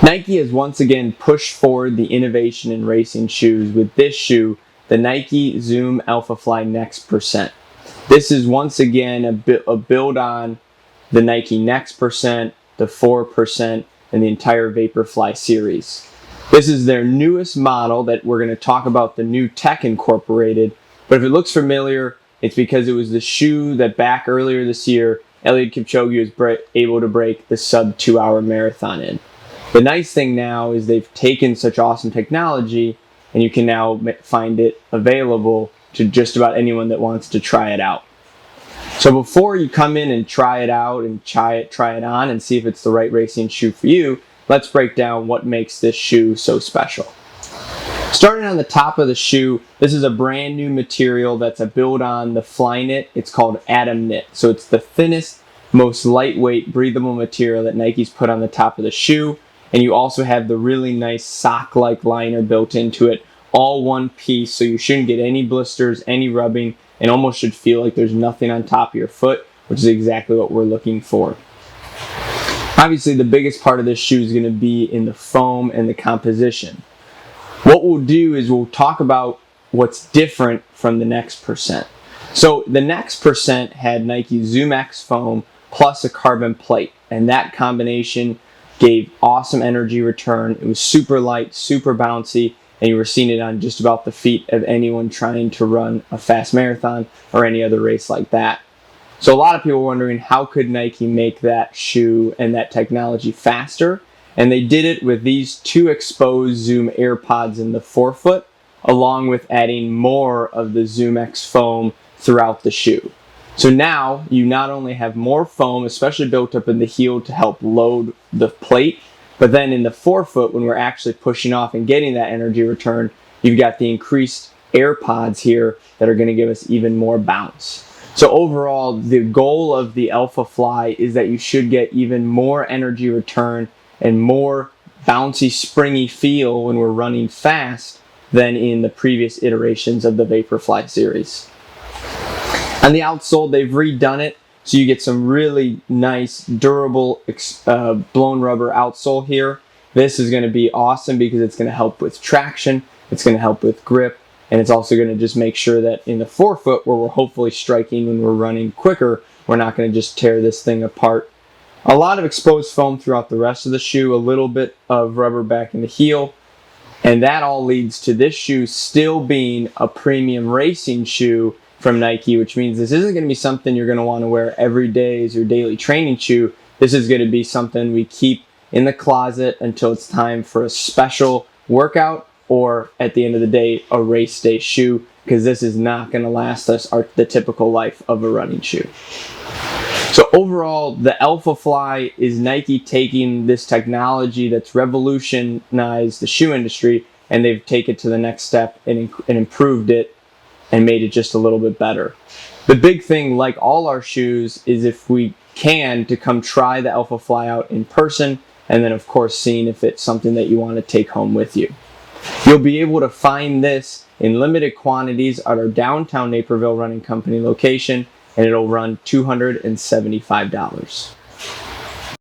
Nike has once again pushed forward the innovation in racing shoes with this shoe, the Nike Zoom Alphafly Next Percent. This is once again a build on the Nike Next Percent, the 4%, and the entire Vaporfly series. This is their newest model that we're going to talk about the new tech incorporated, but if it looks familiar, it's because it was the shoe that back earlier this year, Eliud Kipchoge was able to break the sub 2-hour marathon in. The nice thing now is they've taken such awesome technology and you can now find it available to just about anyone that wants to try it out. So before you come in and try it out and try it on and see if it's the right racing shoe for you, let's break down what makes this shoe so special. Starting on the top of the shoe, this is a brand new material that's a build on the Flyknit. It's called Atom Knit. So it's the thinnest, most lightweight, breathable material that Nike's put on the top of the shoe. And you also have the really nice sock-like liner built into it, all one piece, so you shouldn't get any blisters, any rubbing, and almost should feel like there's nothing on top of your foot, which is exactly what we're looking for. Obviously, the biggest part of this shoe is going to be in the foam and the composition. What we'll do is we'll talk about what's different from the Next Percent. So the Next Percent had Nike Zoom X foam plus a carbon plate, and that combination gave awesome energy return. It was super light, super bouncy, and you were seeing it on just about the feet of anyone trying to run a fast marathon or any other race like that. So a lot of people were wondering, how could Nike make that shoe and that technology faster? And they did it with these two exposed Zoom AirPods in the forefoot, along with adding more of the Zoom X foam throughout the shoe. So now you not only have more foam, especially built up in the heel to help load the plate, but then in the forefoot, when we're actually pushing off and getting that energy return, you've got the increased AirPods here that are going to give us even more bounce. So overall, the goal of the Alphafly is that you should get even more energy return and more bouncy, springy feel when we're running fast than in the previous iterations of the Vaporfly series. On the outsole, they've redone it, so you get some really nice, durable, blown rubber outsole here. This is going to be awesome because it's going to help with traction, it's going to help with grip, and it's also going to just make sure that in the forefoot, where we're hopefully striking when we're running quicker, we're not going to just tear this thing apart. A lot of exposed foam throughout the rest of the shoe, a little bit of rubber back in the heel, and that all leads to this shoe still being a premium racing shoe from Nike, which means this isn't going to be something you're going to want to wear every day as your daily training shoe. This is going to be something we keep in the closet until it's time for a special workout or, at the end of the day, a race day shoe, because this is not going to last us the typical life of a running shoe. So overall, the Alphafly is Nike taking this technology that's revolutionized the shoe industry, and they've taken it to the next step and improved it and made it just a little bit better. The big thing, like all our shoes, is if we can, to come try the Alphafly out in person, and then of course seeing if it's something that you want to take home with you. You'll be able to find this in limited quantities at our downtown Naperville Running Company location, and it'll run $275.